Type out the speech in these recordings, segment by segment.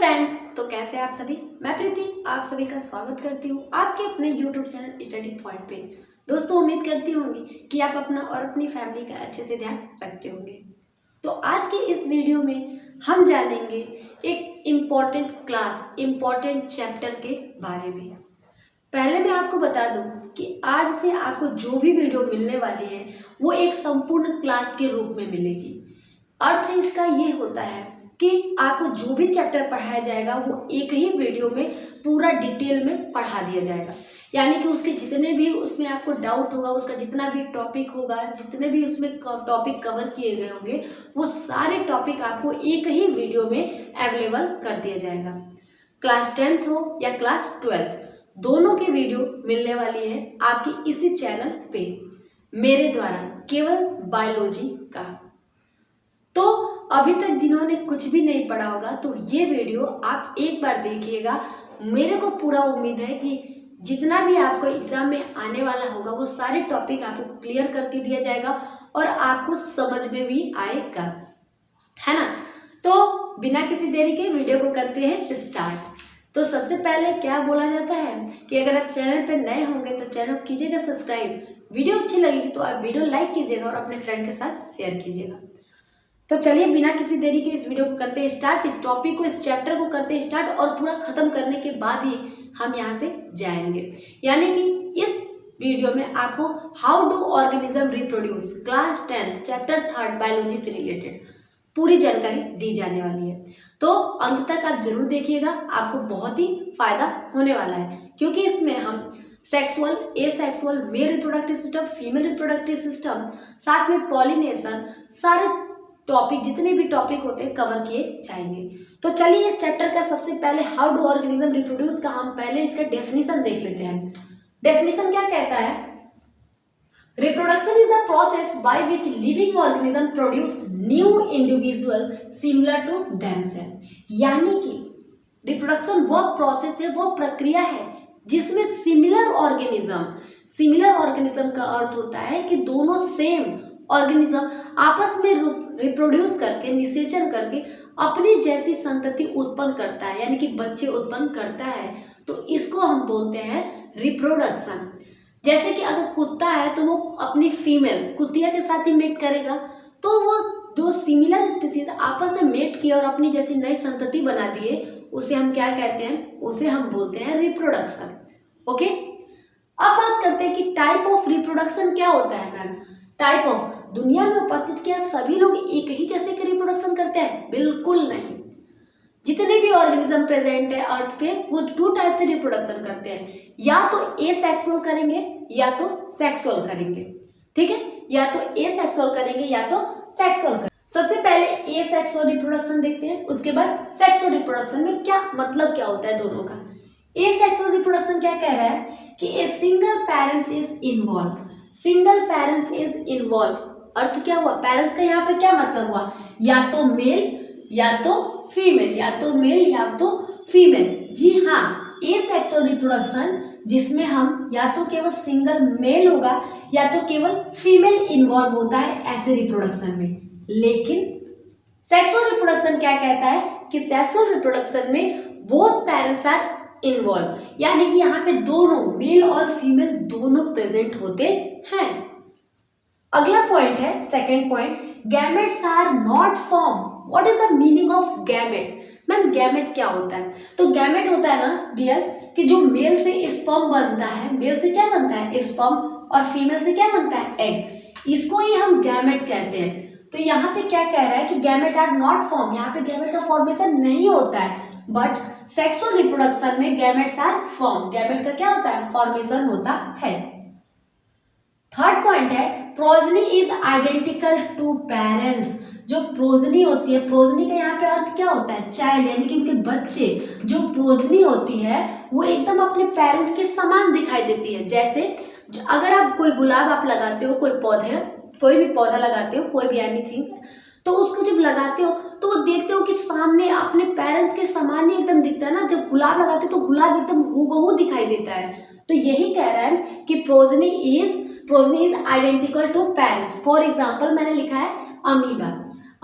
Friends, तो कैसे आप सभी। मैं प्रीति आप सभी का स्वागत करती हूँ आपके अपने यूट्यूब चैनल स्टडी पॉइंट पे। दोस्तों, उम्मीद करती होंगी कि आप अपना और अपनी फैमिली का अच्छे से ध्यान रखते होंगे। तो आज की इस वीडियो में हम जानेंगे एक इम्पॉर्टेंट चैप्टर के बारे में। पहले मैं आपको बता दूं कि आज से आपको जो भी वीडियो मिलने वाली है वो एक संपूर्ण क्लास के रूप में मिलेगी। अर्थ इसका ये होता है कि आपको जो भी चैप्टर पढ़ाया जाएगा वो एक ही वीडियो में पूरा डिटेल में पढ़ा दिया जाएगा। यानी कि उसके जितने भी उसमें आपको डाउट होगा, उसका जितना भी टॉपिक होगा, जितने भी उसमें टॉपिक कवर किए गए होंगे, वो सारे टॉपिक आपको एक ही वीडियो में अवेलेबल कर दिया जाएगा। क्लास 10th हो या क्लास 12th, दोनों की वीडियो मिलने वाली है आपकी इसी चैनल पे मेरे द्वारा, केवल बायोलॉजी का। तो अभी तक जिन्होंने कुछ भी नहीं पढ़ा होगा तो ये वीडियो आप एक बार देखिएगा। मेरे को पूरा उम्मीद है कि जितना भी आपको एग्जाम में आने वाला होगा वो सारे टॉपिक आपको क्लियर करके दिया जाएगा और आपको समझ में भी आएगा, है ना। तो बिना किसी देरी के वीडियो को करते हैं स्टार्ट। तो सबसे पहले क्या बोला जाता है कि अगर आप चैनल पे नए होंगे तो चैनल कीजिएगा सब्सक्राइब। वीडियो अच्छी लगेगी तो आप वीडियो लाइक कीजिएगा और अपने फ्रेंड के साथ शेयर कीजिएगा। तो चलिए बिना किसी देरी के इस वीडियो को करते हैं स्टार्ट, इस टॉपिक को, इस चैप्टर को करते हैं स्टार्ट और पूरा खत्म करने के बाद ही हम यहाँ से जाएंगे। यानी कि इस वीडियो में आपको how do organism reproduce class 10th chapter 3 biology से रिलेटेड पूरी जानकारी दी जाने वाली है। तो अंत तक आप जरूर देखिएगा, आपको बहुत ही फायदा होने वाला है, क्योंकि इसमें हम sexual, asexual, male reproductive system, female reproductive system, साथ में पॉलिनेशन, सारे टॉपिक, जितने भी टॉपिक होते हैं कवर किए जाएंगे। तो चलिए इस चैप्टर का सबसे पहले हाउ डू ऑर्गेनिज्म रिप्रोड्यूस का हम पहले इसका डेफिनेशन देख लेते हैं। डेफिनेशन क्या कहता है? Reproduction is a process by which living organism produce new individual similar to themselves. यानी कि रिप्रोडक्शन वो प्रोसेस है, वो प्रक्रिया है जिसमें सिमिलर ऑर्गेनिज्म का अर्थ होता है कि दोनों सेम ऑर्गेनिज्म आपस में रिप्रोड्यूस करके, निषेचन करके अपनी जैसी संतति उत्पन्न करता है, यानी कि बच्चे उत्पन्न करता है। तो इसको हम बोलते हैं रिप्रोडक्शन। जैसे कि अगर कुत्ता है तो वो अपनी फीमेल कुतिया के साथ ही मेट करेगा, तो वो दो सिमिलर स्पीशीज आपस में मेट किए और अपनी जैसी नई संतति बना दिए, उसे हम क्या कहते हैं? उसे हम बोलते हैं रिप्रोडक्शन। ओके, अब बात करते हैं कि टाइप ऑफ रिप्रोडक्शन क्या होता है। मैम, टाइप ऑफ, दुनिया में उपस्थित क्या सभी लोग एक ही जैसे के रिप्रोडक्शन करते हैं? बिल्कुल नहीं। जितने भी ऑर्गेनिज्म प्रेजेंट है अर्थ पे वो 2 टाइप से रिप्रोडक्शन करते हैं, या तो एसेक्सुअल करेंगे या तो सेक्सुअल करेंगे। ठीक है, या तो एसेक्सुअल करेंगे या तो सेक्सुअल करेंगे। सबसे पहले एसेक्सुअल रिप्रोडक्शन देखते हैं, उसके बाद सेक्सुअल रिप्रोडक्शन में क्या मतलब क्या होता है दोनों का। एसेक्सुअल रिप्रोडक्शन क्या कह रहा है कि a single parents is involve. Single parents is involve, अर्थ क्या हुआ? पेरेंट्स का यहाँ पे क्या मतलब हुआ? या तो मेल या तो फीमेल, या तो मेल या तो फीमेल। जी हाँ, एसेक्सुअल रिप्रोडक्शन जिसमें हम या तो केवल सिंगल मेल होगा या तो केवल फीमेल इन्वॉल्व होता है ऐसे रिप्रोडक्शन में। लेकिन सेक्सुअल रिप्रोडक्शन क्या कहता है कि सेक्सुअल रिप्रोडक्शन में बोथ पेरेंट्स आर इन्वॉल्व, यानी कि यहाँ पे दोनों मेल और फीमेल दोनों प्रेजेंट होते हैं। अगला पॉइंट है second point, gametes are not form. What is the meaning of gamete? Ma'am, gamete क्या होता है? तो गैमेट होता है ना डियर कि जो मेल से स्पर्म बनता है, मेल से क्या बनता है? स्पर्म, और फीमेल से क्या बनता है? एग। इसको ही हम गैमेट कहते हैं। तो यहाँ पे क्या कह रहा है कि गैमेट आर नॉट फॉर्म, यहाँ पे गैमेट का फॉर्मेशन नहीं होता है, बट सेक्सुअल रिप्रोडक्शन में गैमेट्स आर फॉर्म। गैमेट का क्या होता है? फॉर्मेशन होता है। थर्ड पॉइंट है progeny is identical to parents. जो प्रोजनी होती है, प्रोजनी का यहाँ पे अर्थ क्या होता है? चाइल्ड, यानी कि उनके बच्चे। जो प्रोजनी होती है वो एकदम अपने पेरेंट्स के समान दिखाई देती है। जैसे अगर आप कोई गुलाब आप लगाते हो, कोई भी पौधा लगाते हो, कोई भी एनीथिंग, तो उसको जब लगाते हो तो वो देखते हो कि सामने अपने पेरेंट्स के समान ही एकदम दिखता है ना। जब गुलाब लगाते हो तो गुलाब एकदम हूबहू दिखाई देता है। तो यही कह रहा है कि progeny is identical to parents. For example मैंने लिखा है अमीबा।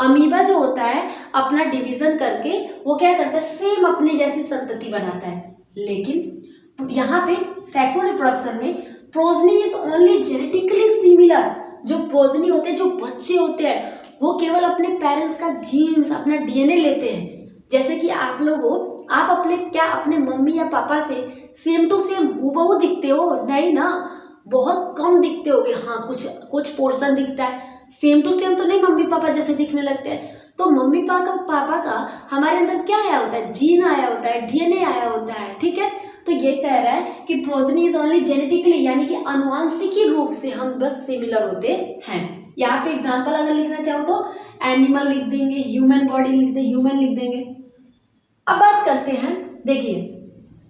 अमीबा जो होता है अपना डिवीजन करके वो क्या करता है, सेम अपनी जैसी संतति बनाता है। लेकिन यहाँ पे सेक्सुअल रिप्रोडक्शन में progeny is only genetically similar. जो प्रोजनी होते हैं, जो बच्चे होते हैं, वो केवल अपने पेरेंट्स का जीन्स, अपना डीएनए लेते हैं। जैसे कि आप लोग हो, आप अपने मम्मी या पापा से सेम टू सेम हूबहू दिखते हो? नहीं ना, बहुत कम दिखते होगे। हाँ, कुछ पोर्शन दिखता है, सेम टू सेम तो नहीं मम्मी पापा जैसे दिखने लगते हैं। तो मम्मी पापा का हमारे अंदर क्या आया होता है, जीन आया होता है, डीएनए आया होता है, ठीक है। तो ये कह रहा है कि प्रोजनी इज ओनली जेनेटिकली, यानी कि आनुवांशिकी रूप से हम बस सिमिलर होते हैं। यहाँ पे एग्जाम्पल अगर लिखना चाहो तो एनिमल लिख देंगे, ह्यूमन बॉडी लिख देंगे, ह्यूमन लिख देंगे। अब बात करते हैं, देखिए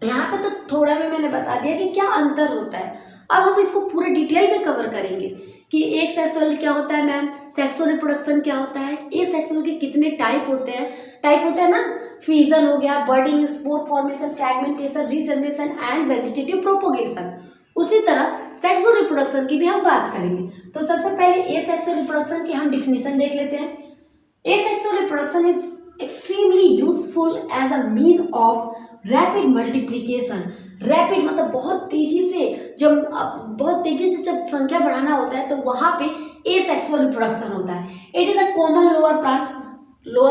यहाँ पे तो थोड़ा में मैंने बता दिया कि क्या अंतर होता है। अब हम इसको पूरे डिटेल में कवर करेंगे कि एक सेक्सुअल क्या होता है मैम, सेक्सुअल रिप्रोडक्शन क्या होता है, ए सेक्सुअल के कितने टाइप होते हैं। टाइप होता है ना, फ्यूजन हो गया, budding, spore formation, fragmentation, regeneration and vegetative propagation. उसी तरह सेक्सुअल रिप्रोडक्शन की भी हम बात करेंगे। तो सबसे पहले ए सेक्सुअल रिप्रोडक्शन की हम डिफिनेशन देख लेते हैं। Asexual reproduction is extremely useful as a mean of rapid multiplication. Rapid मतलब बहुत तेजी से जब संख्या बढ़ाना होता है तो वहां पे ए सेक्सुअल रिप्रोडक्शन होता है। It is a common lower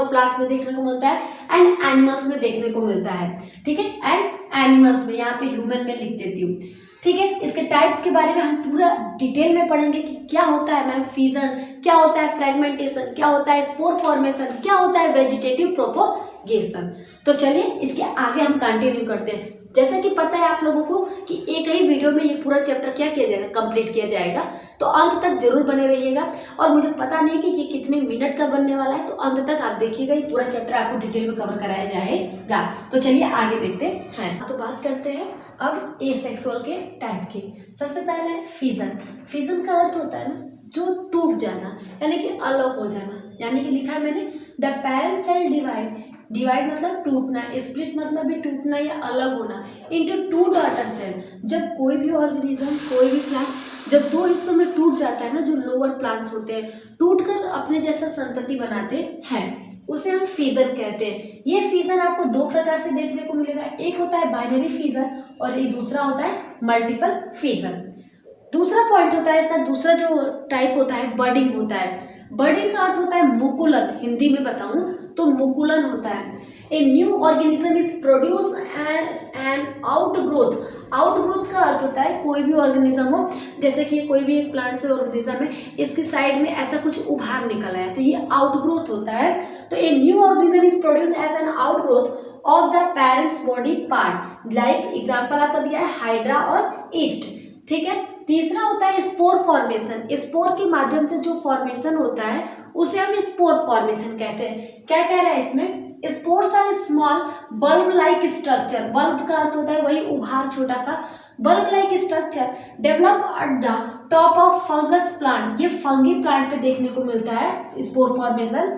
plants में देखने को मिलता है एंड एनिमल्स में देखने को मिलता है, ठीक है। एंड एनिमल्स में, यहाँ पे ह्यूमन में लिख देती हूँ, ठीक है। इसके टाइप के बारे में हम पूरा डिटेल में पढ़ेंगे कि क्या होता है मैम फ्यूजन, क्या होता है फ्रैगमेंटेशन, क्या होता है स्पोर फॉर्मेशन, क्या होता है वेजिटेटिव प्रोपोगेशन। तो चलिए इसके आगे हम कंटिन्यू करते हैं। जैसे कि पता है आप लोगों को कि एक ही वीडियो में ये पूरा चैप्टर क्या किया जाएगा, कंप्लीट किया जाएगा। तो अंत तक जरूर बने रहिएगा। और मुझे पता नहीं कि ये कितने मिनट का बनने वाला है, तो अंत तक आप देखिएगा, ये पूरा चैप्टर आपको डिटेल में कवर कराया जाएगा। तो चलिए आगे देखते हैं। तो बात करते हैं अब ए सेक्सुअल के टाइप की। सबसे पहले है फिजन। फिजन का अर्थ होता है ना जो टूट जाना, यानी कि अलग हो जाना। यानी कि लिखा है मैंने, द पेरेंट सेल डिवाइड मतलब टूटना, स्प्लिट मतलब भी टूटना या अलग होना, इनटू टू डॉटर सेल। जब कोई भी ऑर्गेनिज्म, कोई भी प्लांट्स जब दो हिस्सों में टूट जाता है ना, जो लोअर प्लांट्स होते हैं, टूटकर अपने जैसा संतति बनाते हैं, उसे हम फिजन कहते हैं। ये फिजन आपको दो प्रकार से देखने को मिलेगा। एक होता है बाइनरी फिजन और एक दूसरा होता है मल्टीपल फिजन। दूसरा पॉइंट होता है इसका, दूसरा जो टाइप होता है बर्डिंग होता है। बर्डिंग का अर्थ होता है मुकुलन, हिंदी में बताऊं तो मुकुलन होता है। A new organism is produce as an outgrowth. Outgrowth का अर्थ होता है कोई भी ऑर्गेनिज्म हो, जैसे कि कोई भी एक प्लांट से ऑर्गेनिज्म है, इसकी साइड में ऐसा कुछ उभार निकल आया, तो ये आउटग्रोथ होता है। तो a new organism is produce as an outgrowth of the parents body part. Like example आपका दिया है हाइड्रा और ईस्ट, ठीक है। तीसरा होता है स्पोर फॉर्मेशन। स्पोर के माध्यम से जो फॉर्मेशन होता है उसे हम स्पोर फॉर्मेशन कहते हैं। क्या कह रहा है इसमें, spores are small bulb like structure. Bulb का अर्थ होता है वही उभार, छोटा सा bulb like structure develop at the top of fungus plant. ये फंगी प्लांट पे देखने को मिलता है spore formation.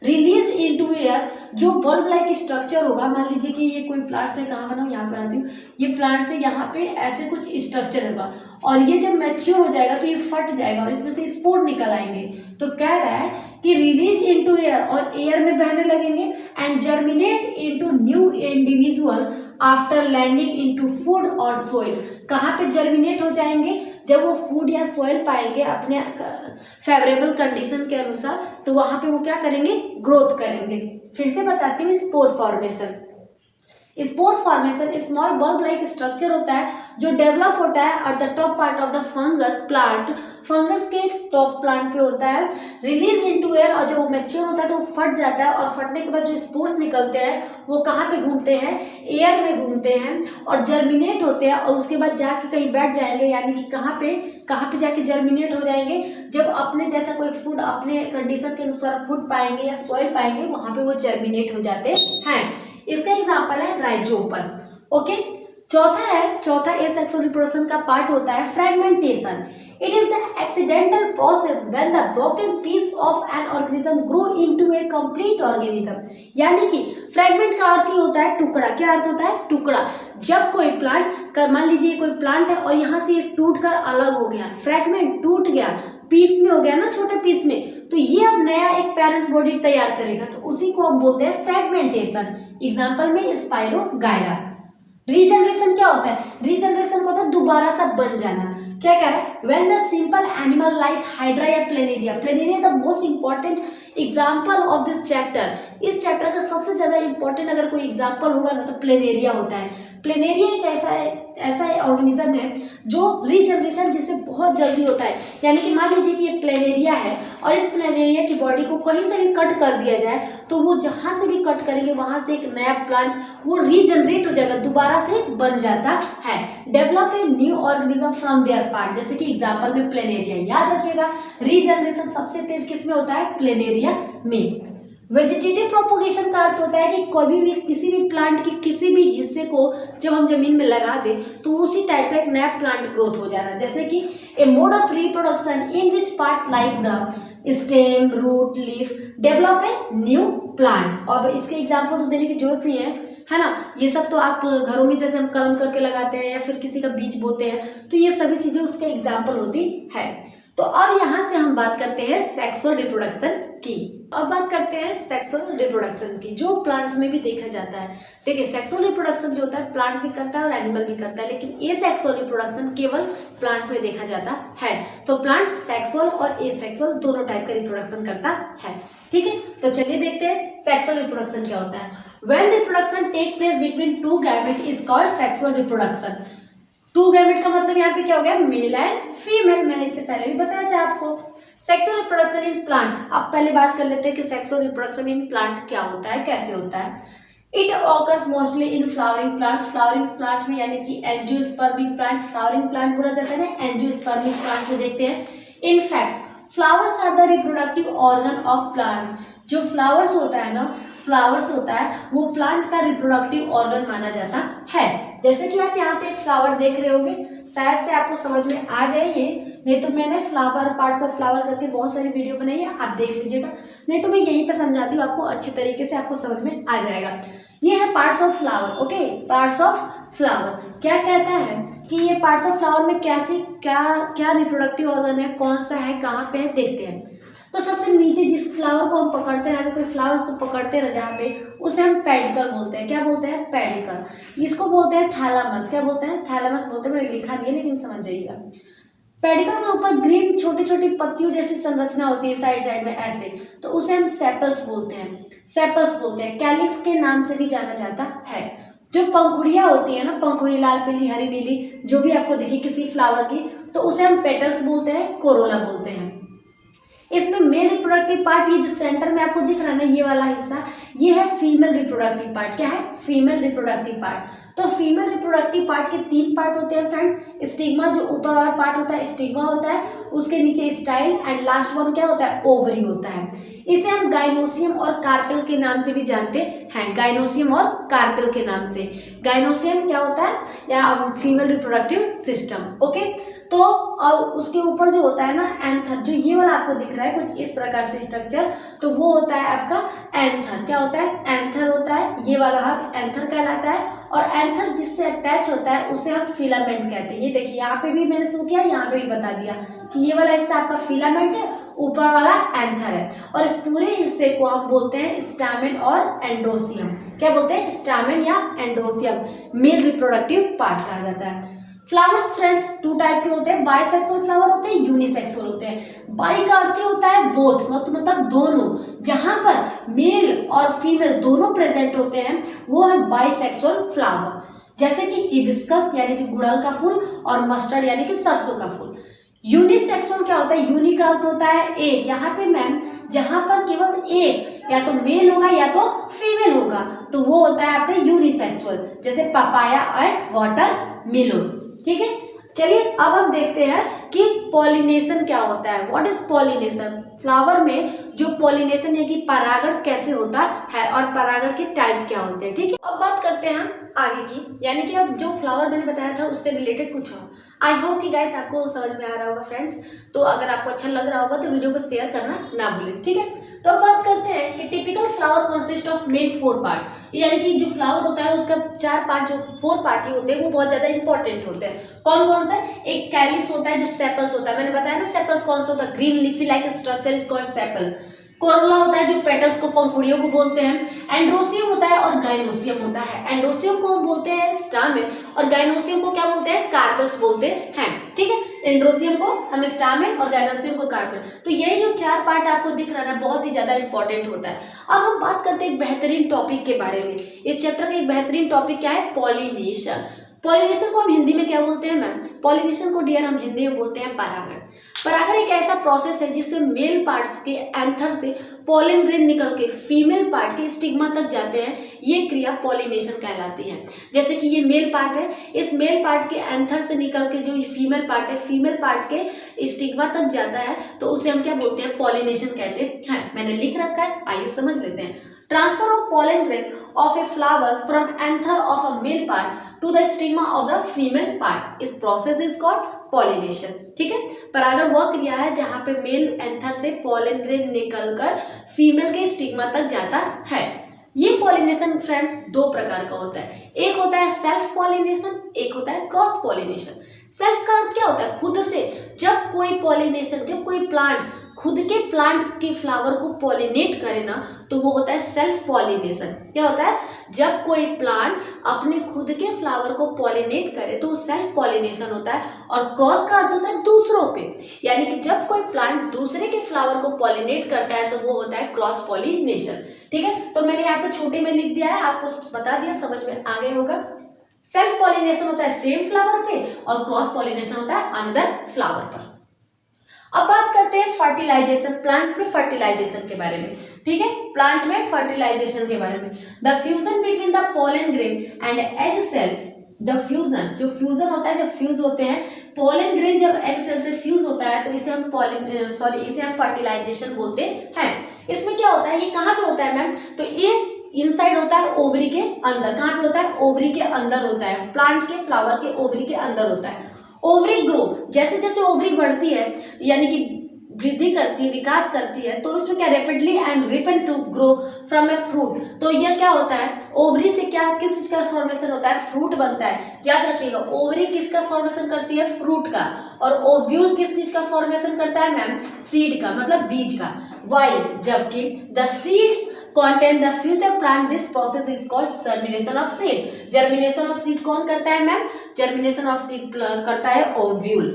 Release into air, जो बल्ब लाइक स्ट्रक्चर होगा, मान लीजिए कि ये कोई प्लांट से, कहाँ बनाऊँ, यहाँ बनाती हूँ, ये प्लांट से यहाँ पे ऐसे कुछ स्ट्रक्चर होगा और ये जब मैच्योर हो जाएगा तो ये फट जाएगा और इसमें से स्पोर निकल आएंगे। तो कह रहा है कि रिलीज इनटू एयर, और एयर में बहने लगेंगे, and germinate into new individual after landing into food और सोइल। कहाँ पे जर्मिनेट हो जाएंगे, जब वो फूड या सोइल पाएंगे अपने फेवरेबल कंडीशन के अनुसार, तो वहां पे वो क्या करेंगे, ग्रोथ करेंगे। फिर से बताती हूँ, spore formation. Spore formation small bulb like structure होता है जो डेवलप होता है eight the top part of the fungus plant. Fungus के टॉप प्लांट पे होता है। रिलीज इनटू एयर, और जब वो मैच्योर होता है तो वो फट जाता है, और फटने के बाद जो स्पोर्स निकलते हैं वो कहाँ पे घूमते हैं, एयर में घूमते हैं और जर्मिनेट होते हैं, और उसके बाद जाके कहीं बैठ जाएंगे। यानी कि कहाँ पे जाके जर्मिनेट हो जाएंगे, जब अपने जैसा कोई फूड, अपने कंडीशन के अनुसार फूड पाएंगे या सॉइल पाएंगे, वहां पे वो जर्मिनेट हो जाते हैं। इसका एग्जांपल है राइजोपस। ओके, चौथा एसेक्सुअल रिप्रोडक्शन का पार्ट होता है fragmentation. It is the accidental process when the broken piece of an organism grow into a complete organism. यानी कि फ्रैगमेंट का अर्थ ही होता है टुकड़ा। क्या अर्थ होता है, टुकड़ा। जब कोई प्लांट, मान लीजिए कोई प्लांट है और यहाँ से ये टूट कर अलग हो गया, फ्रैगमेंट टूट गया, पीस में हो गया ना, छोटे पीस में, तो ये अब नया एक पेरेंट्स बॉडी तैयार करेगा, तो उसी को हम बोलते हैं फ्रेगमेंटेशन। एग्जाम्पल में स्पाइरोगायरा। रीजनरेशन क्या होता है? रीजनरेशन को होता है दोबारा सा बन जाना। क्या कह रहा है? When the simple animal like hydra या planaria, planaria the most important example of this chapter. इस चैप्टर का सबसे ज्यादा इंपॉर्टेंट अगर कोई एग्जाम्पल होगा ना तो प्लेनेरिया होता है। प्लेनेरिया एक ऐसा ऑर्गेनिज्म है जो रीजनरेशन जिसमें बहुत जल्दी होता है। यानी कि मान लीजिए कि ये प्लेनेरिया है और इस प्लेनेरिया की बॉडी को कहीं से भी कट कर दिया जाए तो वो जहां से भी कट करेंगे वहां से एक नया प्लांट वो रीजनरेट हो जाएगा, दोबारा से बन जाता है। Develop a new organism from there part, जैसे कि एग्जाम्पल में प्लेनेरिया। याद रखिएगा रीजनरेशन सबसे तेज किसमें होता है? प्लेनेरिया में। वेजिटेटिव प्रोपोगेशन का अर्थ होता है कि कभी भी किसी भी प्लांट के किसी भी हिस्से को जब हम जमीन में लगा दें तो उसी टाइप का एक नया प्लांट ग्रोथ हो जाना। जैसे कि a mode of reproduction in which part like the stem, root, leaf develop a new plant. और इसके एग्जाम्पल तो देने की जरूरत नहीं है ना, ये सब तो आप घरों में जैसे हम कलम करके लगाते हैं या फिर किसी का बीज बोते हैं, तो ये सभी चीजें उसके एग्जाम्पल होती है। तो अब यहाँ से हम बात करते हैं सेक्सुअल रिप्रोडक्शन की। अब बात करते हैं सेक्सुअल रिप्रोडक्शन की, जो प्लांट्स में भी देखा जाता है। देखिए सेक्सुअल रिप्रोडक्शन जो होता है प्लांट भी करता है और एनिमल भी करता है, लेकिन ये सेक्सुअल रिप्रोडक्शन केवल प्लांट्स में देखा जाता है। तो प्लांट्स सेक्सुअल और एसेक्सुअल दोनों टाइप का रिप्रोडक्शन करता है। ठीक है, तो चलिए देखते हैं सेक्सुअल रिप्रोडक्शन क्या होता है। When reproduction take place between two gamete is called sexual reproduction. Two gamete का मतलब यहाँ पे क्या हो गया? Male and female. मैंने इससे पहले भी बताया था आपको। सेक्सुअल रिप्रोडक्शन इन प्लांट, अब पहले बात कर लेते हैं कि सेक्सुअल रिप्रोडक्शन इन प्लांट क्या होता है, कैसे होता है। It occurs mostly in flowering plants, flowering plant में यानी कि एंजियोस्पर्मिक प्लांट, फ्लावरिंग प्लांट बोला जाता है ना, एंजियोस्पर्मिक प्लांट्स में देखते हैं। In fact flowers are the reproductive organ of plant. जो फ्लावर्स होता है ना, फ्लावर्स होता है वो प्लांट का रिप्रोडक्टिव ऑर्गन माना जाता है। जैसे कि आप यहाँ पे एक फ्लावर देख रहे होंगे, शायद से आपको समझ में आ जाए ये, नहीं तो मैंने फ्लावर, पार्ट्स ऑफ फ्लावर करके बहुत सारी वीडियो बनाई है, आप देख लीजिएगा, नहीं तो मैं यहीं पे समझाती हूँ आपको, अच्छे तरीके से आपको समझ में आ जाएगा। ये है parts of flower. Okay, parts of flower क्या कहता है कि ये पार्ट्स ऑफ फ्लावर में कैसे क्या रिप्रोडक्टिव ऑर्गन है, कौन सा है, कहाँ पे है, देखते हैं। तो सबसे नीचे जिस फ्लावर को हम पकड़ते हैं, अगर कोई फ्लावर उसको पकड़ते हैं जहाँ पे, उसे हम पेडिकल बोलते हैं। क्या बोलते हैं? पेडिकल। इसको बोलते हैं थैलेमस। क्या बोलते हैं? थैलेमस बोलते हैं। मैंने लिखा नहीं है लेकिन समझ जाइएगा। पेडिकल के ऊपर ग्रीन छोटी छोटी पत्तियों जैसी संरचना होती है साइड साइड में ऐसे, तो उसे हम सेपल्स बोलते हैं। सेपल्स बोलते हैं। कैलिक्स के नाम से भी जाना जाता है। जो पंखुड़ियाँ होती है ना, पंखुड़ी लाल, पीली, हरी, नीली, जो भी आपको दिखी किसी फ्लावर की, तो उसे हम पेटल्स बोलते हैं, कोरोला बोलते हैं। इसमें मेल रिप्रोडक्टिव पार्ट, ये जो सेंटर में आपको दिख रहा है ना, ये वाला हिस्सा, ये है फीमेल रिप्रोडक्टिव पार्ट। क्या है? Female reproductive part. तो फीमेल रिप्रोडक्टिव पार्ट के 3 पार्ट होते हैं फ्रेंड्स। स्टिग्मा जो ऊपर वाला पार्ट होता है, स्टिग्मा होता है, उसके नीचे स्टाइल, एंड लास्ट वन क्या होता है? ओवरी होता है। इसे हम गाइनोसियम और कार्पेल के नाम से भी जानते हैं। गाइनोसियम और कार्पेल के नाम से। गाइनोसियम क्या होता है? या फीमेल रिप्रोडक्टिव सिस्टम। ओके, तो और उसके ऊपर जो होता है ना एंथर, जो ये वाला आपको दिख रहा है कुछ इस प्रकार से स्ट्रक्चर, तो वो होता है आपका एंथर। क्या होता है? एंथर होता है। ये वाला भाग एंथर कहलाता है। और एंथर जिससे अटैच होता है उसे हम फिलामेंट कहते हैं। ये देखिए यहाँ पे भी मैंने शो किया, यहाँ पे भी बता दिया कि ये वाला हिस्सा आपका फिलामेंट है, ऊपर वाला एंथर है। और इस पूरे हिस्से को हम बोलते हैं स्टामेन और एंड्रोसियम। क्या बोलते हैं? स्टामेन या एंड्रोसियम। मेल रिप्रोडक्टिव पार्ट कहा जाता है। फ्लावर्स फ्रेंड्स 2 टाइप के होते हैं। बाइसेक्सुअल फ्लावर होते हैं, यूनिसेक्सुअल होते हैं। बाई का अर्थ होता है बोथ, मतलब दोनों। जहां पर मेल और फीमेल दोनों प्रेजेंट होते हैं वो है बाइसेक्सुअल फ्लावर। जैसे कि हिबिस्कस यानी कि गुड़हल का फूल और मस्टर्ड यानी कि सरसों का फूल। यूनिसेक्सुअल क्या होता है? यूनि का अर्थ होता है एक। यहाँ पे मैम जहां पर केवल एक या तो मेल होगा या तो फीमेल होगा, तो वो होता है आपका यूनिसेक्सुअल, जैसे पपाया और वाटर मिलोन। ठीक है, चलिए अब हम देखते हैं कि पॉलिनेशन क्या होता है। What is pollination? फ्लावर में जो पॉलिनेशन यानी कि परागण कैसे होता है और परागण के टाइप क्या होते हैं। ठीक है, अब बात करते हैं हम आगे की, यानी कि अब जो फ्लावर मैंने बताया था उससे रिलेटेड कुछ हो। आई होप कि गाइस आपको समझ में आ रहा होगा फ्रेंड्स। तो अगर आपको अच्छा लग रहा होगा तो वीडियो को शेयर करना ना भूलें, ठीक है। तो अब बात करते हैं कि typical flower consist of main 4 part, यानी कि जो फ्लावर होता है उसका 4 पार्ट, जो 4 पार्ट ही होते हैं वो बहुत ज्यादा इंपॉर्टेंट होते हैं। कौन कौन से? एक कैलिक्स होता है जो सेपल्स होता है, मैंने बताया ना सेपल्स कौन सा होता है, green leafy like structure is called sepal. Corolla होता है जो पेटल्स को, पंखुड़ियों को बोलते हैं। एंड्रोसियम होता है और गाइनोसियम होता है। एंड्रोसियम को हम बोलते हैं स्टामेन और गाइनोसियम को क्या बोलते हैं? कार्पेल्स बोलते हैं, ठीक है। एंड्रोसियम को हम स्टामेन और गाइनोसियम को कार्पेल। तो यही जो 4 पार्ट आपको दिख रहा है ना, बहुत ही ज्यादा इंपॉर्टेंट होता है। अब हम बात करते हैं एक बेहतरीन टॉपिक के बारे में। इस चैप्टर का एक बेहतरीन टॉपिक क्या है? पॉलिनेशन। पॉलिनेशन को हम हिंदी में क्या बोलते हैं मैम? पॉलिनेशन को डियर हम हिंदी में बोलते हैं परागण। परागण एक ऐसा प्रोसेस है जिसमें मेल पार्ट्स के एंथर से पॉलन ग्रेन निकल के फीमेल पार्ट के स्टिग्मा तक जाते हैं। ये क्रिया पॉलिनेशन कहलाती है। जैसे कि ये मेल पार्ट है, इस मेल पार्ट के एंथर से निकल के जो फीमेल पार्ट है, फीमेल पार्ट के स्टिग्मा तक जाता है, तो उसे हम क्या बोलते हैं? पॉलिनेशन कहते हैं। मैंने लिख रखा है, आइए समझ लेते हैं। Transfer of pollen grain of a flower from anther of a male part to the stigma of the female part. इस process is called pollination, ठीक है। परागण वह क्रिया है जहां पे मेल एंथर से पॉलन ग्रेन निकलकर फीमेल के स्टिग्मा तक जाता है। ये पॉलिनेशन फ्रेंड्स 2 प्रकार का होता है। एक होता है सेल्फ पॉलिनेशन, एक होता है क्रॉस पॉलिनेशन। सेल्फ का अर्थ क्या होता है? खुद से। जब कोई पॉलिनेशन, जब कोई प्लांट खुद के प्लांट के फ्लावर को पॉलिनेट करे ना, तो वो होता है सेल्फ पॉलिनेशन। क्या होता है? जब कोई प्लांट अपने खुद के फ्लावर को पॉलिनेट करे तो वो सेल्फ पॉलिनेशन होता है। और क्रॉस का अर्थ होता है दूसरों पे, यानी कि जब कोई प्लांट दूसरे के फ्लावर को पॉलिनेट करता है तो वो होता है क्रॉस पॉलिनेशन, ठीक है। तो मैंने यहाँ पे छोटे में लिख दिया है, आपको बता दिया, समझ में आ गया होगा। सेल्फ पॉलिनेशन होता है सेम फ्लावर पे और क्रॉस पॉलिनेशन होता है अनदर फ्लावर पर। अब बात करते हैं फर्टिलाइजेशन, प्लांट में फर्टिलाइजेशन के बारे में, ठीक है। प्लांट में फर्टिलाइजेशन के बारे में, the fusion between the pollen grain and egg cell. The fusion, जो फ्यूजन होता है, जब फ्यूज होते हैं पॉलन ग्रेन, जब एग सेल से फ्यूज होता है तो इसे हम फर्टिलाइजेशन बोलते हैं। इसमें क्या होता है? ये कहाँ पे होता है मैम? तो ये इनसाइड होता है ओवरी के अंदर। कहाँ पे होता है? ओवरी के अंदर होता है। प्लांट के फ्लावर के ओवरी के अंदर होता है। ओवरी ग्रो, जैसे जैसे ओवरी बढ़ती है यानी कि वृद्धि करती है, विकास करती है, तो इसमें क्या rapidly and ripened to grow from a fruit. तो यह क्या होता है? ओवरी से क्या, किस चीज का फॉर्मेशन होता है? फ्रूट बनता है। याद रखिएगा, ओवरी किसका फॉर्मेशन करती है? फ्रूट का। और ओव्यूल किस चीज का फॉर्मेशन करता है मैम? सीड का, मतलब बीज का। वाइल, जबकि the seeds contain the future plant, this process is called germination of seed. germination of seed कौन करता है मैम? germination of seed करता है ओव्यूल।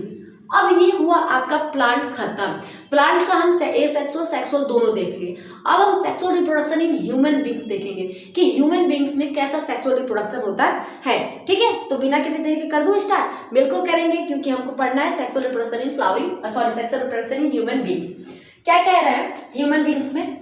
अब ये हुआ आपका प्लांट खत्म। प्लांट का हम एसेक्सुअल सेक्सुअल दोनों देख लिए। अब हम sexual reproduction in human beings देखेंगे कि ह्यूमन बींग्स में कैसा सेक्सुअल रिप्रोडक्शन होता है, ठीक है। तो बिना किसी देरी के कर दूं स्टार्ट? बिल्कुल करेंगे, क्योंकि हमको पढ़ना है sexual reproduction in flowering, sexual reproduction in human beings. क्या कह रहे हैं ह्यूमन बींग्स में?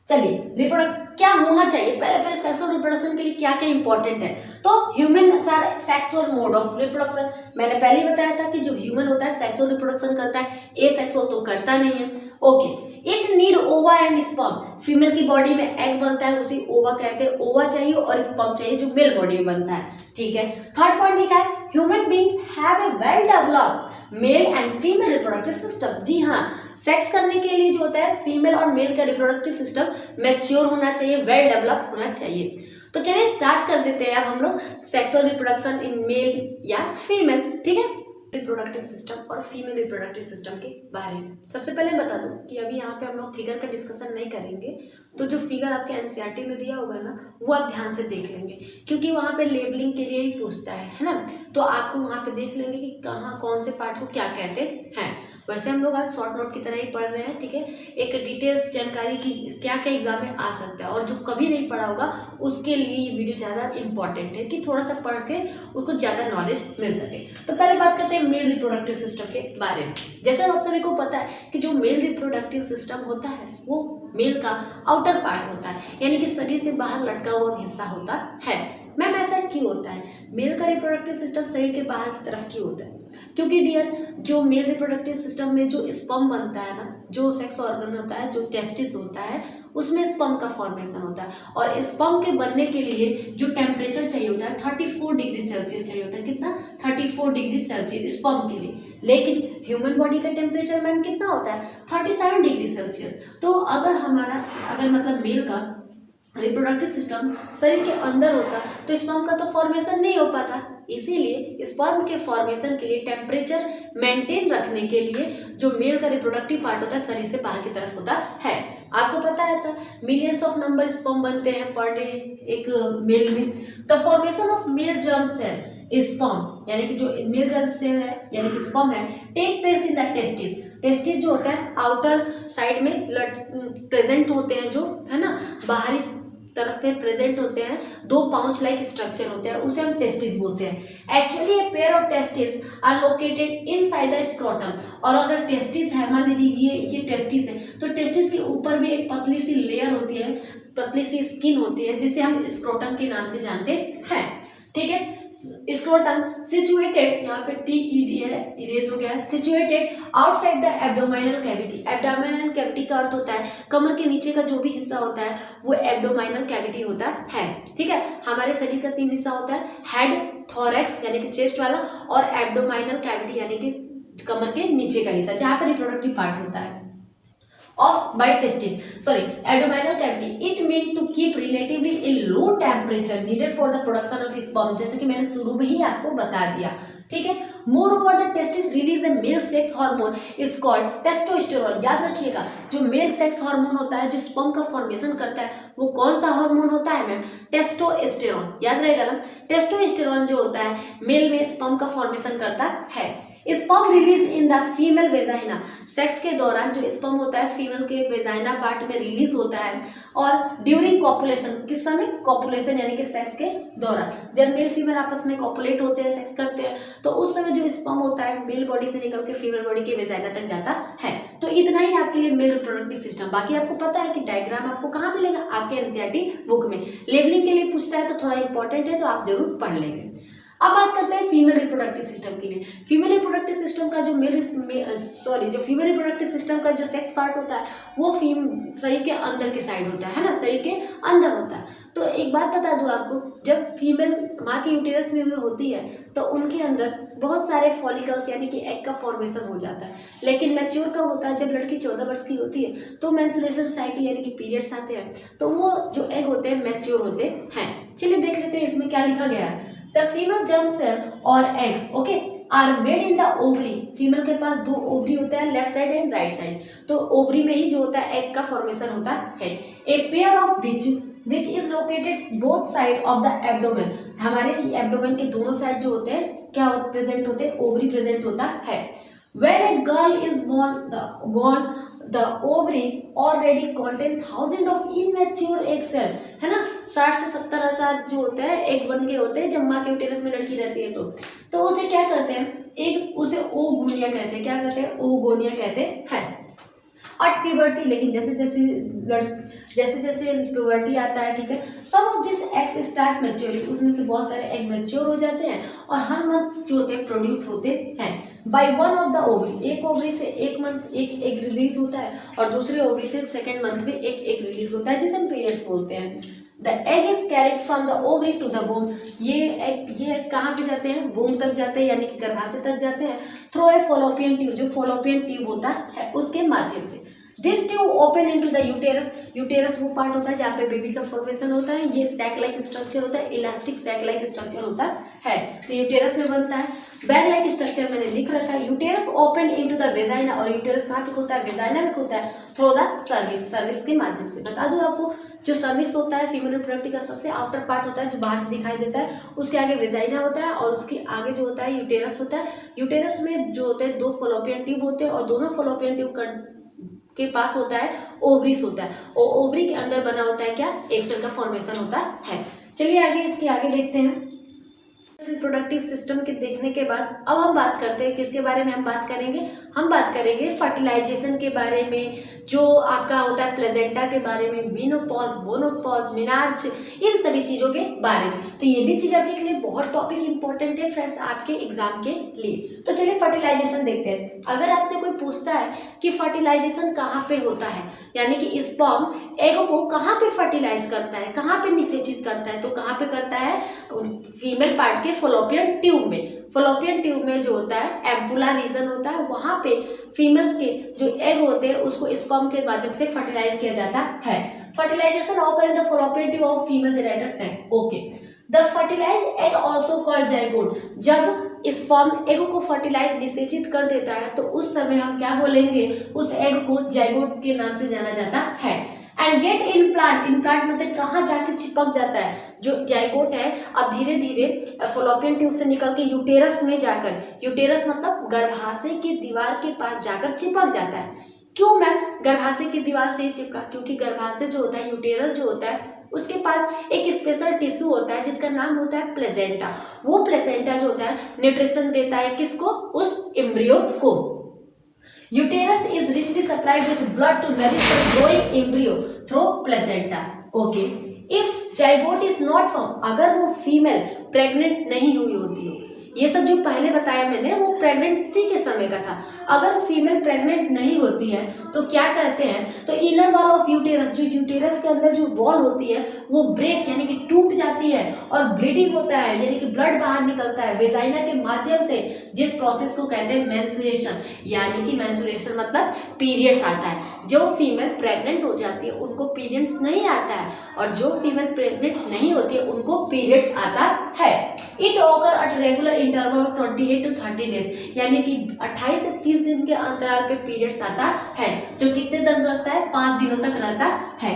चलिए, रिप्रोडक्शन क्या होना चाहिए, पहले सेक्सुअल रिप्रोडक्शन के लिए क्या क्या इंपॉर्टेंट है। तो human sexual mode of reproduction, मैंने पहले ही बताया था कि जो ह्यूमन होता है सेक्सुअल रिप्रोडक्शन करता है, एसेक्सुअल तो करता नहीं है। ओके, इट नीड ओवा एंड स्पर्म। फीमेल की बॉडी में एग बनता है, उसे ओवा कहते हैं। ओवा चाहिए और स्पर्म चाहिए जो मेल बॉडी में बनता है, ठीक है। थर्ड पॉइंट लिखा है, human beings have a well developed male and female reproductive system. जी हाँ, सेक्स करने के लिए जो होता है फीमेल और मेल का रिप्रोडक्टिव सिस्टम मैच्योर होना चाहिए, वेल डेवलप होना चाहिए। तो चलिए स्टार्ट कर देते हैं अब हम लोग सेक्सुअल रिप्रोडक्शन इन मेल या फीमेल, ठीक है। रिप्रोडक्टिव सिस्टम और फीमेल रिप्रोडक्टिव सिस्टम के बारे में सबसे पहले बता दूं कि अभी यहाँ पे हम लोग फिगर का डिस्कशन नहीं करेंगे। तो जो फिगर आपके एनसीईआरटी में दिया होगा ना, वो आप ध्यान से देख लेंगे, क्योंकि वहाँ पे लेबलिंग के लिए ही पूछता है ना। तो आपको वहाँ पे देख लेंगे कि कहाँ कौन से पार्ट को क्या कहते हैं। वैसे हम लोग आज शॉर्ट नोट की तरह ही पढ़ रहे हैं, ठीक है। एक डिटेल्स जानकारी की क्या क्या एग्जाम में आ सकता है, और जो कभी नहीं पढ़ा होगा उसके लिए ये वीडियो ज़्यादा इम्पॉर्टेंट है कि थोड़ा सा पढ़ के उसको ज़्यादा नॉलेज मिल सके। तो पहले बात करते हैं मेल रिप्रोडक्टिव सिस्टम के बारे में। जैसे आप सभी को पता है कि जो मेल रिप्रोडक्टिव सिस्टम होता है वो मेल का आउटर पार्ट होता है, यानी कि शरीर से बाहर लटका हुआ हिस्सा होता है। मैम ऐसा क्यों होता है? मेल का रिप्रोडक्टिव सिस्टम शरीर के बाहर की तरफ क्यों होता है? क्योंकि डियर, जो मेल रिप्रोडक्टिव सिस्टम में जो स्पर्म बनता है ना, जो सेक्स ऑर्गन होता है, जो टेस्टिस होता है, उसमें स्पर्म का फॉर्मेशन होता है। और स्पर्म के बनने के लिए जो टेम्परेचर चाहिए होता है 34 डिग्री सेल्सियस चाहिए होता है। कितना? 34 डिग्री सेल्सियस स्पर्म के लिए। लेकिन ह्यूमन बॉडी का टेम्परेचर मैम कितना होता है? 37 डिग्री सेल्सियस। तो अगर मतलब मेल का रिप्रोडक्टिव सिस्टम शरीर के अंदर होता तो स्पर्म का तो फॉर्मेशन नहीं हो पाता। इसीलिए स्पर्म के फॉर्मेशन के लिए टेम्परेचर मेंटेन रखने के लिए जो मेल का रिप्रोडक्टिव पार्ट होता है शरीर से बाहर की तरफ होता है। आपको पता है था मिलियंस ऑफ नंबर स्पर्म बनते हैं पर डे एक मेल में। The formation of male germ cell sperm यानी कि जो मेल जर्म सेल है यानी कि स्पर्म है take place in the testis. Testis जो होता है आउटर साइड में प्रेजेंट होते हैं, जो है ना बाहरी तरफ पे प्रेजेंट होते हैं, दो पाउच लाइक स्ट्रक्चर होते हैं, उसे हम टेस्टिस बोलते हैं। Actually a pair of testis are located inside the scrotum. और अगर टेस्टिस है, मान लीजिए ये टेस्टिस है, तो टेस्टिस के ऊपर भी एक पतली सी लेयर होती है, पतली सी स्किन होती है, जिसे हम स्क्रोटम के नाम से जानते हैं। ठीक है, स्क्रोटम सिचुएटेड, यहाँ पे TED है, इरेज हो गया है, situated outside the abdominal cavity. Abdominal cavity का अर्थ होता है कमर के नीचे का जो भी हिस्सा होता है वो एब्डोमिनल कैविटी होता है। ठीक है, हमारे शरीर का 3 हिस्सा होता है, हेड, थोरैक्स यानी कि चेस्ट वाला, और एब्डोमिनल कैविटी यानी कि कमर के नीचे का हिस्सा जहाँ पर रिप्रोडक्टिव पार्ट होता है of by testis, sorry, abdominal cavity. It meant to keep relatively a low temperature needed for the production of sperm, जैसे कि मैंने शुरू में ही आपको बता दिया। ठीक है, moreover the testis release a male sex hormone is called testosterone। याद रखिएगा, जो मेल सेक्स हार्मोन होता है जो स्पर्म का फॉर्मेशन करता है वो कौन सा हार्मोन होता है मैम? टेस्टोस्टेरोन। याद रहेगा ना, टेस्टोस्टेरोन जो होता है मेल में स्पर्म का फॉर्मेशन करता है। Sperm release in the female vagina. Sex के दौरान जो स्पर्म होता है फीमेल के वेजाइना पार्ट में रिलीज होता है। और ड्यूरिंग कॉपुलेशन, किस समय? कॉपुलेशन यानी कि सेक्स के दौरान, जब मेल फीमेल आपस में कॉपुलेट होते हैं, सेक्स करते हैं, तो उस समय जो स्पर्म होता है मेल बॉडी से निकल के फीमेल बॉडी के वेजाइना तक जाता है। तो इतना ही आपके लिए मेल रिप्रोडक्टिव सिस्टम। बाकी आपको पता है कि डायग्राम आपको कहाँ मिलेगा? आपके NCERT बुक में। लेवलिंग के लिए पूछता है तो थोड़ा इंपॉर्टेंट है, तो आप जरूर पढ़ लेंगे। अब बात करते हैं फीमेल रिप्रोडक्टिव सिस्टम के लिए। फीमेल रिप्रोडक्टिव सिस्टम का जो जो फीमेल रिप्रोडक्टिव सिस्टम का जो सेक्स पार्ट होता है वो शरीर के अंदर के साइड होता है ना, शरीर के अंदर होता है। तो एक बात बता दूं आपको, जब फीमेल माँ के यूटेरस में हुई होती है तो उनके अंदर बहुत सारे फॉलिकल्स यानी कि एग का फॉर्मेशन हो जाता है। लेकिन मैच्योर कब होता है? जब लड़की 14 वर्ष की होती है तो मेंस्ट्रुएशन साइकिल यानी कि पीरियड्स आते हैं, तो वो जो एग होते हैं मैच्योर होते हैं। चलिए देख लेते हैं इसमें क्या लिखा गया है। The female germ cell or egg, okay, are made in the ovary। Female के पास 2 ओवरी होता है, left side and right side. तो ओवरी में ही जो होता है एग का फॉर्मेशन होता है। A pair of which is located both side of the abdomen। हमारे एब्डोमेन के दोनों साइड जो होते हैं क्या प्रेजेंट होते हैं? ओवरी प्रेजेंट होता है। When a girl is born, the ovaries already contain thousands of immature egg cell, है ना। 60 से 70 हजार जो होते हैं एग्स बन के होते हैं जब माँ के यूटेरस में लड़की रहती है। तो उसे क्या कहते हैं? उसे ओगोनिया कहते हैं। क्या कहते हैं? ओगोनिया कहते हैं। एट प्यूबर्टी, लेकिन जैसे जैसे प्यूबर्टी आता है, ठीक है, some of this eggs start maturing, उसमें से बहुत सारे एग मैच्योर हो जाते हैं और हर मंथ जो होते हैं प्रोड्यूस होते हैं by one of the ovary. एक ओवरी से एक मंथ एक एग रिलीज होता है और दूसरे ओवरी से सेकेंड मंथ में एक एग रिलीज होता है, जिसे हम पीरियड्स बोलते हैं। The egg is carried from the ovary to the womb. ये एग कहाँ पे जाते हैं? वोम तक जाते हैं यानी कि गर्भाशय तक जाते हैं, थ्रू ए फॉलोपियन ट्यूब, जो फॉलोपियन ट्यूब होता है उसके माध्यम से। This tube open into the uterus. Uterus वो पार्ट होता है जहाँ पे बेबी का फॉर्मेशन होता है। ये सैक लाइक स्ट्रक्चर होता है, इलास्टिक सैक लाइक स्ट्रक्चर होता है, तो यूटेरस में बनता है। बैग लाइक स्ट्रक्चर मैंने लिख रखा है। Uterus open into the vagina, और यूटेरस कहाँ पे खुलता है? वेजाइना में खुलता है, थ्रू द सर्विक्स, सर्विक्स के माध्यम से। बता दूं आपको, जो सर्विक्स होता है फीमेल रिप्रोडक्टिव का सबसे आउटर पार्ट होता है जो बाहर से दिखाई देता है, उसके आगे वेजाइना होता है और उसके आगे जो होता है यूटेरस होता है। यूटेरस में जो होते हैं 2 फॉलोपियन ट्यूब होते हैं और दोनों फॉलोपियन ट्यूब के पास होता है ओवरीज होता है, और ओवरी के अंदर बना होता है क्या? एग सेल का फॉर्मेशन होता है। चलिए आगे इसके आगे देखते हैं। रिप्रोडक्टिव सिस्टम के देखने के बाद अब हम बात करते हैं किसके बारे में हम बात करेंगे फर्टिलाइजेशन के बारे में, जो आपका होता है प्लेजेंटा के बारे में, मेनोपॉज, मोनोपॉज, मिनार्च, इन सभी चीज़ों के बारे में। तो ये भी चीज़ अपने के लिए बहुत टॉपिक इंपॉर्टेंट है फ्रेंड्स आपके एग्जाम के लिए। तो चलिए फर्टिलाइजेशन देखते हैं। अगर आपसे कोई पूछता है कि फर्टिलाइजेशन कहाँ पे होता है, यानी कि स्पर्म एग को कहाँ पे फर्टिलाइज करता है, कहाँ पे निषेचित करता है, तो कहाँ पे करता है, फीमेल पार्ट के फॉलोपियन ट्यूब में। फॉलोपियन ट्यूब में जो होता है एम्पुला रीजन होता है, वहाँ पे फीमेल के जो एग होते हैं उसको स्पर्म के माध्यम से फर्टिलाइज किया जाता है। Fertilization occur in the fallopian tube of female genetic tank. Okay, the fertilize egg also called zygote. जब स्पर्म एग को फर्टिलाइज निषेचित कर देता है तो उस समय हम क्या बोलेंगे, उस एग को जाइगोट के नाम से जाना जाता है। And get in plant, in plant मतलब कहाँ जाके चिपक जाता है, जो जाइगोट है अब धीरे धीरे फॉलोपियन ट्यूब से निकल के यूटेरस में जाकर, यूटेरस मतलब गर्भाशय की दीवार के पास जाकर चिपक जाता है। क्यों मैम गर्भाशय की दीवार से ही चिपका, क्योंकि गर्भाशय जो होता है, यूटेरस जो होता है, उसके पास एक स्पेशल टिश्यू होता है जिसका नाम होता है प्लेसेंटा। वो प्लेसेंटा जो होता है न्यूट्रिशन देता है किसको, उस एम्ब्रियो को। Uterus is richly supplied with blood to nourish the growing embryo through placenta. Okay. If zygote is not formed, अगर वो फीमेल प्रेग्नेंट नहीं हुई होती हो, ये सब जो पहले बताया मैंने वो प्रेगनेंसी के समय का था। अगर फीमेल प्रेग्नेंट नहीं होती है तो क्या कहते हैं, तो इनर वॉल ऑफ यूटेरस, जो यूटेरस के अंदर जो वॉल होती है वो ब्रेक यानी कि टूट जाती है और ब्लीडिंग होता है यानी कि ब्लड बाहर निकलता है वेजाइना के माध्यम से, जिस प्रोसेस को कहते हैं मेंस्ट्रुएशन, यानी कि मेंस्ट्रुएशन मतलब पीरियड्स आता है। जो फीमेल प्रेग्नेंट हो जाती है उनको पीरियड्स नहीं आता है और जो फीमेल प्रेग्नेंट नहीं होती है उनको पीरियड्स आता है। It occur at regular interval of 28 to 30 days, यानी कि 28 से 30 दिन के अंतराल पे पीरियड्स आता है, जो कितने दिन रहता है, 5 दिनों तक रहता है।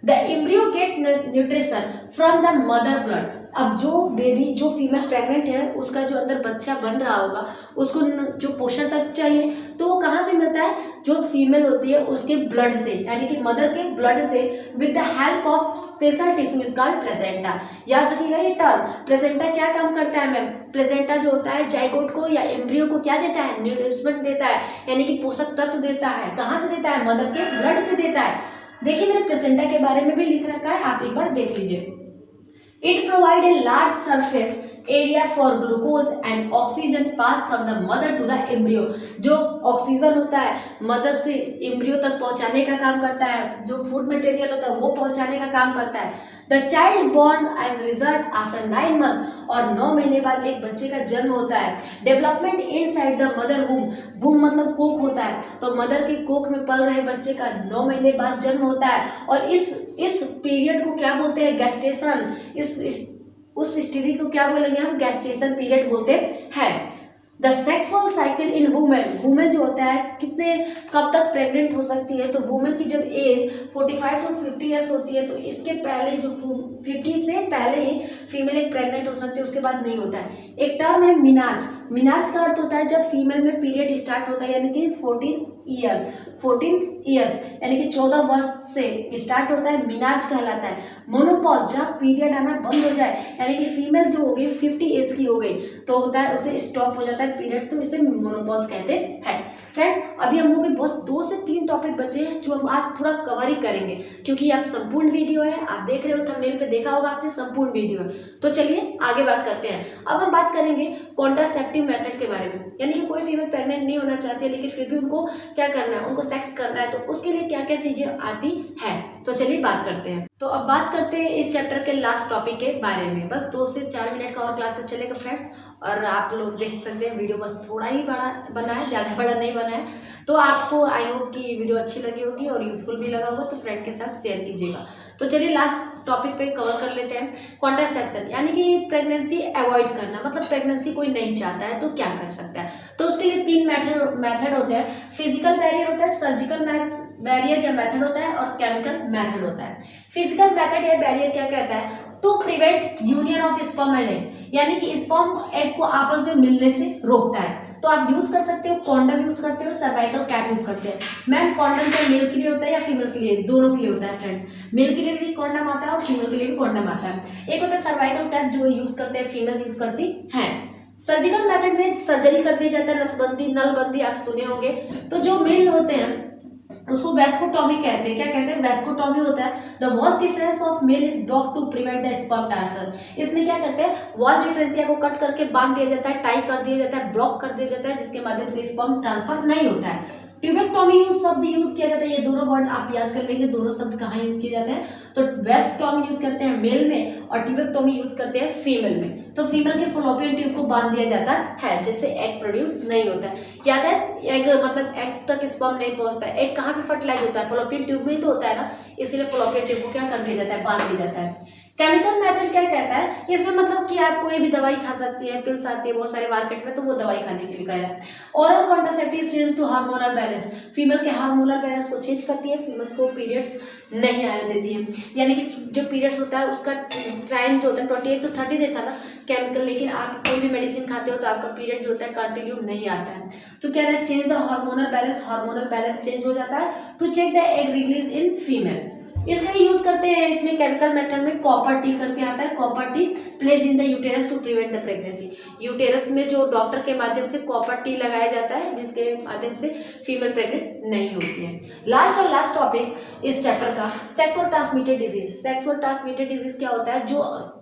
The embryo get nutrition from the mother blood. अब जो बेबी, जो फीमेल प्रेग्नेंट है, उसका जो अंदर बच्चा बन रहा होगा उसको जो पोषण तत्व चाहिए तो वो कहाँ से मिलता है, जो फीमेल होती है उसके ब्लड से, यानी कि मदर के ब्लड से, with the help of special tissue is called placenta. याद रखिएगा ये टर्म। प्लेसेंटा क्या काम करता है मैम, प्लेसेंटा जो होता है जाइगोट को या एम्ब्रियो को क्या देता है, न्यूट्रिशमेंट देता है, यानी कि पोषक तत्व देता है। कहाँ से देता है, मदर के ब्लड से देता है। देखिए मैंने प्लेसेंटा के बारे में भी लिख रखा है, आप एक बार देख लीजिए। It provide a large surface area for glucose and oxygen pass from the mother to the embryo। जो ऑक्सीजन होता है मदर से एम्ब्रियो तक पहुंचाने का काम करता है, जो फूड मटेरियल होता है वो पहुंचाने का काम करता है। The child born as result after 9 month, और 9 महीने बाद एक बच्चे का जन्म होता है। डेवलपमेंट इनसाइड द मदर वूम, वूम मतलब कोख होता है, तो मदर के कोख में पल रहे बच्चे का 9 महीने बाद जन्म होता है। और इस पीरियड को क्या बोलते हैं, गैस्टेशन। उस स्थिति को क्या बोलेंगे हम, गैस्टेशन पीरियड बोलते हैं। The sexual cycle in women, women जो होता है कितने कब तक प्रेग्नेंट हो सकती है, तो वुमेन की जब एज 45 to 50 ईयर्स होती है तो इसके पहले जो 50 से पहले ही फीमेल एक प्रेग्नेंट हो सकती है, उसके बाद नहीं होता है। एक टर्म है मिनार्च। मिनार्च का अर्थ होता है जब फीमेल में पीरियड स्टार्ट होता है, यानी कि 14 ईयर्स यानी कि 14 वर्ष से स्टार्ट होता है, मिनार्च कहलाता है। मोनोपॉज, जब पीरियड आना बंद हो जाए, यानी कि फीमेल जो हो गई 50 एज की हो गई तो होता है उसे स्टॉप हो जाता है पीरियड, तो इसे मोनोपॉज कहते हैं। फ्रेंड्स अभी हम लोग के बस 2 से 3 टॉपिक बचे हैं जो हम आज पूरा कवर ही करेंगे, क्योंकि आप संपूर्ण वीडियो है, आप देख रहे हो थंबनेल पे देखा होगा आपने संपूर्ण वीडियो है। तो चलिए आगे बात करते हैं। अब हम बात करेंगे कॉन्ट्रासेप्टिव मेथड के बारे में, यानी कि कोई फीमेल प्रेग्नेंट नहीं होना चाहती है लेकिन फिर भी उनको क्या करना है, उनको सेक्स करना है, तो उसके लिए क्या क्या चीजें आती है। तो चलिए बात करते हैं। तो अब बात करते हैं इस चैप्टर के लास्ट टॉपिक के बारे में। बस 2 से 4 मिनट का और क्लासेस चलेगा फ्रेंड्स, और आप लोग देख सकते हैं वीडियो बस थोड़ा ही बड़ा बना है, ज़्यादा बड़ा नहीं बना है। तो आपको आई होप कि वीडियो अच्छी लगी होगी और यूजफुल भी लगा होगा, तो फ्रेंड के साथ शेयर कीजिएगा। तो चलिए लास्ट टॉपिक पे कवर कर लेते हैं, कॉन्ट्रासेप्शन, यानी कि प्रेगनेंसी अवॉइड करना, मतलब प्रेगनेंसी कोई नहीं चाहता है तो क्या कर सकता है। तो उसके लिए 3 मेथड होते हैं। फिजिकल बैरियर होता है, सर्जिकल बैरियर या मेथड होता है, और केमिकल मेथड होता है। फिजिकल मेथड या बैरियर क्या कहता है, to prevent union of sperm and egg, यानी कि स्पर्म एग को आपस में मिलने से रोकता है। तो आप यूज कर सकते हो, कॉन्डम यूज करते हो, सर्वाइकल कैप यूज करते हैं। मैम कॉन्डम तो मेल के लिए होता है या फीमेल के लिए? दोनों के लिए होता है फ्रेंड्स। मेल के लिए भी कॉन्डम आता है और फीमेल के लिए भी कॉन्डम आता है। एक होता है सर्वाइकल कैप जो यूज करते हैं फीमेल यूज करती है। सर्जिकल मेथड में सर्जरी कर दिया जाता है, नसबंदी नलबंदी आप सुने होंगे। तो जो मेल होते हैं उसको वेस्कोटॉमी कहते हैं। क्या कहते हैं? वेस्कोटॉमी होता है। The vas deferens of male is block to prevent the sperm transfer. इसमें क्या कहते हैं? वॉस डिफरेंसिया को कट करके बांध दिया जाता है, टाई कर दिया जाता है, ब्लॉक कर दिया जाता है, जिसके माध्यम से स्पर्म ट्रांसफर नहीं होता है। ट्यूबेक्टॉमी यूज शब्द यूज किया जाता है। ये दोनों वर्ड आप याद कर लेंगे, दोनों शब्द कहाँ यूज किए जाते हैं। तो वेस्टॉमी यूज करते हैं मेल में और ट्यूबेक्टॉमी यूज करते हैं फीमेल में। तो फीमेल के फॉलोपियन ट्यूब को बांध दिया जाता है, जिससे एग प्रोड्यूस नहीं होता है। याद है, एग मतलब एग तक स्पर्म नहीं पहुंचता है। एग कहाँ पे फर्टिलाइज होता है? फॉलोपियन ट्यूब में ही तो होता है ना, इसीलिए फॉलोपियन ट्यूब को क्या कर दिया जाता है? बांध दिया जाता है। केमिकल मेथड क्या कहता है? इसमें मतलब कि आप कोई भी दवाई खा सकती है, पिल्स आती है बहुत सारे मार्केट में, तो वो दवाई खाने के लिए कहा है। Oral contraceptive change to hormonal balance, female के हार्मोनल बैलेंस को चेंज करती है, फीमेल्स को पीरियड्स नहीं आने देती है। यानी कि जो पीरियड्स होता है उसका टाइम जो होता है 28 to 30 डे था ना केमिकल, लेकिन आप कोई भी मेडिसिन खाते हो तो आपका पीरियड जो होता है कंटिन्यू नहीं आता है। तो क्या है? Change the hormonal balance, hormonal balance change हो जाता है to check the egg release in female. इसका यूज करते हैं इसमें केमिकल मेथड में कॉपर टी करके आता है। Copper T place in the uterus to prevent the pregnancy. Uterus में जो डॉक्टर के माध्यम से कॉपर टी लगाया जाता है, जिसके माध्यम से फीमेल प्रेग्नेंट नहीं होती है। लास्ट टॉपिक इस चैप्टर का sexual transmitted disease. Sexual transmitted disease क्या होता है? जो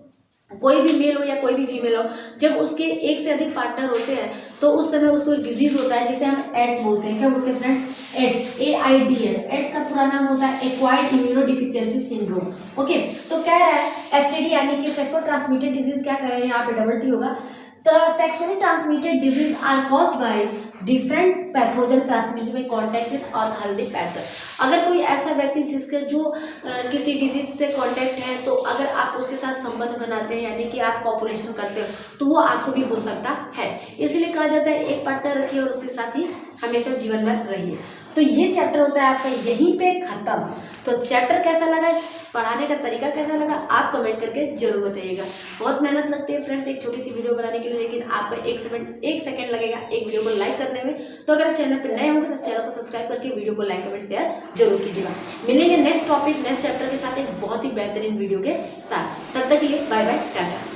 कोई भी मेल हो या कोई भी फीमेल हो, जब उसके एक से अधिक पार्टनर होते हैं तो उस समय उसको एक डिजीज होता है जिसे हम एड्स बोलते हैं। क्या बोलते हैं फ्रेंड्स? Ads, AIDS। एड्स का पूरा नाम होता है एक्वायर्ड इम्यूनोडिफिशियंसी सिंड्रोम। ओके, तो कह रहा है एसटीडी यानी कि सेक्सुअल ट्रांसमिटेड डिजीज। क्या कह रहे हैं यहाँ पे? डबल टी होगा। The sexually transmitted disease are caused by different pathogen transmitted by contact with unhealthy person। अगर कोई ऐसा व्यक्ति जिसके जो किसी डिजीज से कांटेक्ट है, तो अगर आप उसके साथ संबंध बनाते हैं यानी कि आप कॉपुलेशन करते हो, तो वो आपको भी हो सकता है। इसलिए कहा जाता है एक पार्टनर रखिए और उसके साथ ही हमेशा जीवन भर रहिए। तो ये चैप्टर होता है आपका यहीं पे खत्म। तो चैप्टर कैसा लगा, पढ़ाने का तरीका कैसा लगा, आप कमेंट करके जरूर बताइएगा। बहुत मेहनत लगती है फ्रेंड्स एक छोटी सी वीडियो बनाने के लिए, लेकिन आपका एक सेकंड लगेगा एक वीडियो को लाइक करने में। तो अगर चैनल पर नए होंगे तो चैनल को सब्सक्राइब करके वीडियो को लाइक कमेंट शेयर जरूर कीजिएगा। मिलेंगे नेक्स्ट टॉपिक नेक्स्ट चैप्टर के साथ एक बहुत ही बेहतरीन वीडियो के साथ। तब तक के लिए बाय बाय, टाटा।